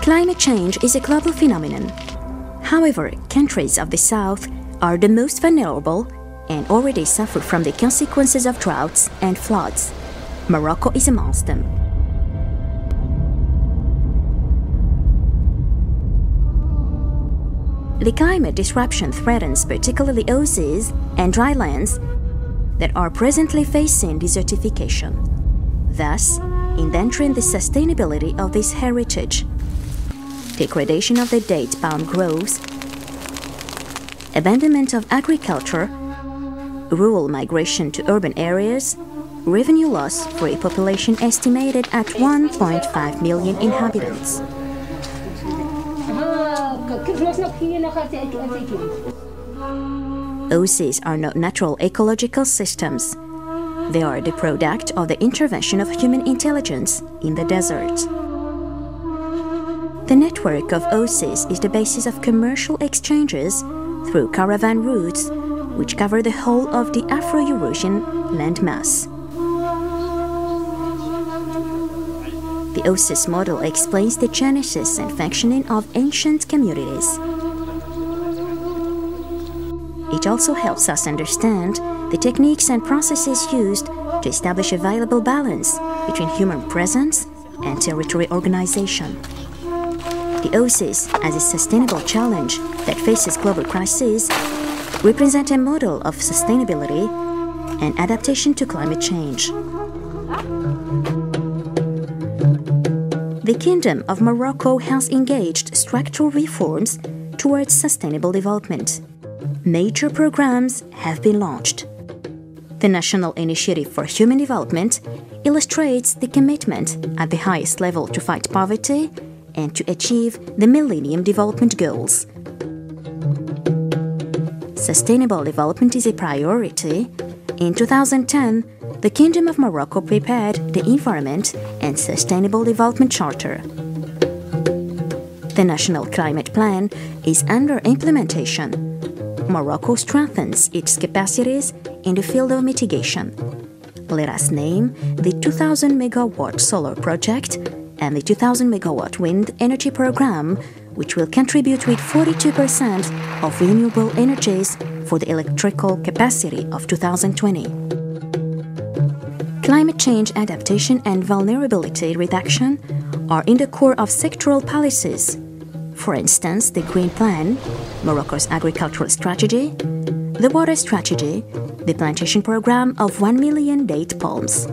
Climate change is a global phenomenon. However, countries of the South are the most vulnerable and already suffer from the consequences of droughts and floods. Morocco is amongst them. The climate disruption threatens particularly oases and drylands that are presently facing desertification, thus endangering the sustainability of this heritage. Degradation of the date palm groves, abandonment of agriculture, rural migration to urban areas, revenue loss for a population estimated at 1.5 million inhabitants. Oases are not natural ecological systems. They are the product of the intervention of human intelligence in the desert. The network of oases is the basis of commercial exchanges through caravan routes, which cover the whole of the Afro-Eurasian landmass. The oasis model explains the genesis and functioning of ancient communities. It also helps us understand the techniques and processes used to establish a viable balance between human presence and territory organization. The oasis, as a sustainable challenge that faces global crises, represent a model of sustainability and adaptation to climate change. The Kingdom of Morocco has engaged structural reforms towards sustainable development. Major programs have been launched. The National Initiative for Human Development illustrates the commitment at the highest level to fight poverty and to achieve the Millennium Development Goals. Sustainable development is a priority. In 2010, the Kingdom of Morocco prepared the Environment and Sustainable Development Charter. The National Climate Plan is under implementation. Morocco strengthens its capacities in the field of mitigation. Let us name the 2,000 megawatt solar project and the 2,000 megawatt wind energy program, which will contribute with 42% of renewable energies for the electrical capacity of 2020. Climate change adaptation and vulnerability reduction are in the core of sectoral policies. For instance, the Green Plan, Morocco's agricultural strategy, the water strategy, the plantation program of 1 million date palms.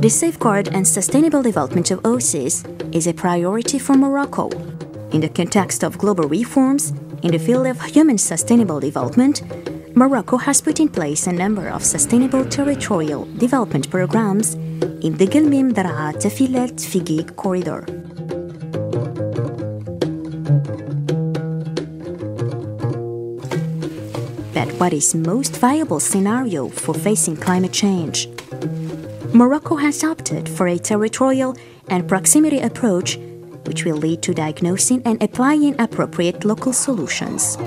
The safeguard and sustainable development of oases is a priority for Morocco. In the context of global reforms in the field of human sustainable development, Morocco has put in place a number of sustainable territorial development programs in the Gelmim Daraa Tafilat Figig corridor. But what is most viable scenario for facing climate change? Morocco has opted for a territorial and proximity approach, which will lead to diagnosing and applying appropriate local solutions.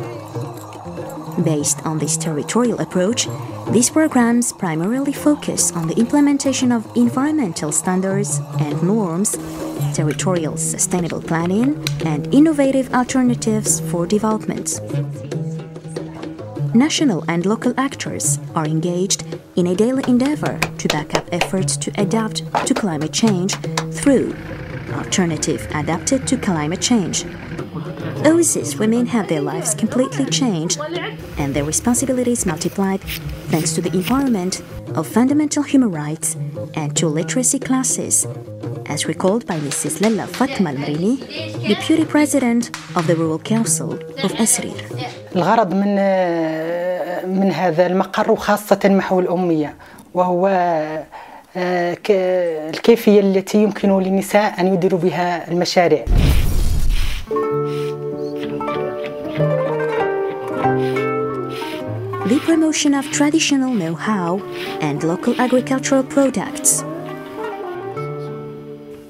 Based on this territorial approach, these programs primarily focus on the implementation of environmental standards and norms, territorial sustainable planning, and innovative alternatives for development. National and local actors are engaged in a daily endeavor to back up efforts to adapt to climate change through Alternative Adapted to Climate Change. Oasis women have their lives completely changed and their responsibilities multiplied thanks to the empowerment of fundamental human rights and to literacy classes, as recalled by Mrs. Lella Fatma Al-Marini, Deputy President of the Rural Council of Asrir. الغرض من هذا المقر خاصة محو الأمية، وهو الكيفية التي يمكن للنساء أن يديروا بها المشاريع. The promotion of traditional know-how and local agricultural products.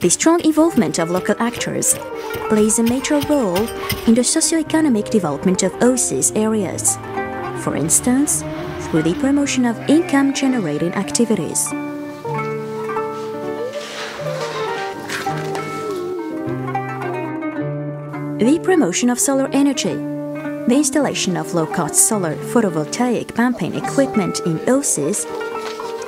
The strong involvement of local actors plays a major role in the socio-economic development of oasis areas, for instance, through the promotion of income-generating activities. The promotion of solar energy. The installation of low-cost solar photovoltaic pumping equipment in Oasis,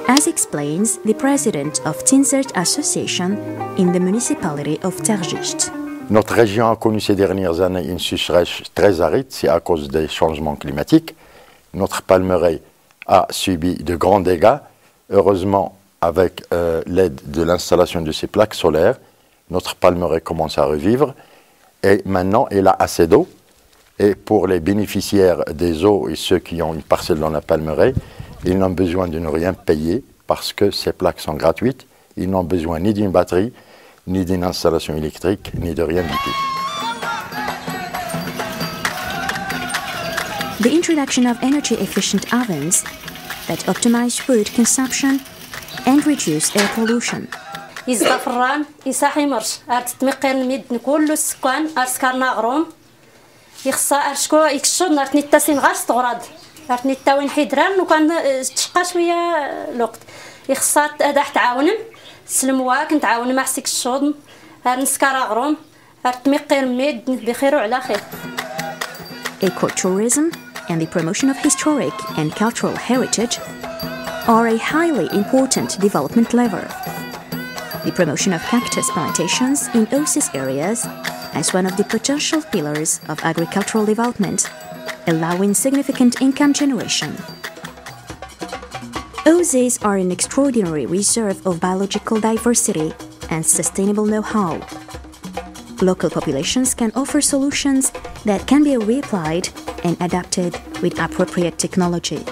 as explains the president of Tinzert Association in the municipality of Tergist. Notre région a connu ces dernières années une sécheresse très aride, c'est à cause des changements climatiques. Notre palmeraie a subi de grands dégâts. Heureusement, avec l'aide de l'installation de ces plaques solaires, notre palmeraie commence à revivre et maintenant elle a assez d'eau. Et pour les bénéficiaires des eaux et ceux qui ont une parcelle dans la palmeraie, ils n'ont besoin de ne rien payer parce que ces plaques sont gratuites. Ils n'ont besoin ni d'une batterie, ni d'une installation électrique, ni de rien du tout. The introduction of energy-efficient ovens that optimize food consumption and reduce air pollution. يزغى فران يساحي مرش تمقير الميد كله السكان أرسكارنا غروم يخصا أرشكو يكشون أرتني التاسين غاس تغرد أرتني التاوين حيدران وكان تشقى شوية الوقت يخصا أداح تعاونم سلمواك نتعاون مع سيك الشوضن أرنسكار غروم أرتمقير الميد بخير وعلى خير. Ecotourism and the promotion of historic and cultural heritage are a highly important development lever. The promotion of cactus plantations in Oasis areas as one of the potential pillars of agricultural development, allowing significant income generation. Oases are an extraordinary reserve of biological diversity and sustainable know-how. Local populations can offer solutions that can be reapplied and adapted with appropriate technology.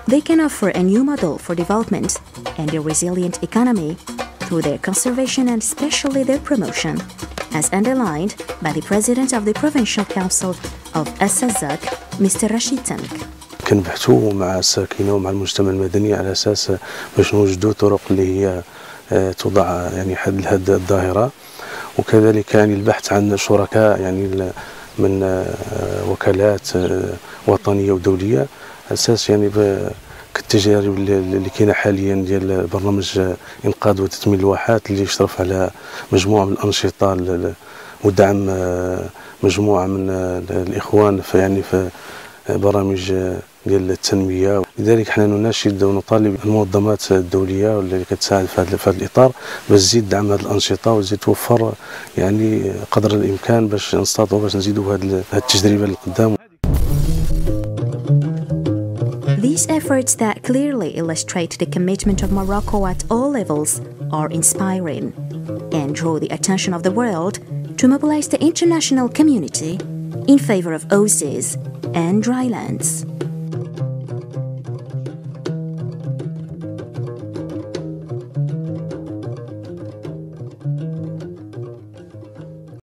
They can offer a new model for development and a resilient economy through their conservation and especially their promotion, as underlined by the President of the Provincial Council of Assazak, Mr. Rashid Tank. كنبحثوا مع الساكنة ومع المجتمع المدني على أساس باش نوجدوا طرق اللي هي توضع يعني حد لهذه الظاهرة، وكذلك يعني البحث عن شركاء يعني من وكالات وطنية ودولية أساس يعني كالتجارب اللي كاينه حاليا ديال برنامج انقاذ وتثمين الواحات اللي يشرف على مجموعه من الانشطه ودعم مجموعه من الاخوان في برامج ديال التنميه. لذلك حنا نناشد ونطالب المنظمات الدوليه واللي كتساعد في هذا الاطار باش تزيد دعم هذه الانشطه وتزيد توفر يعني قدر الامكان باش نستطيعوا باش نزيدوا هذه التجربه للقدام. These efforts that clearly illustrate the commitment of Morocco at all levels are inspiring and draw the attention of the world to mobilize the international community in favor of oases and drylands.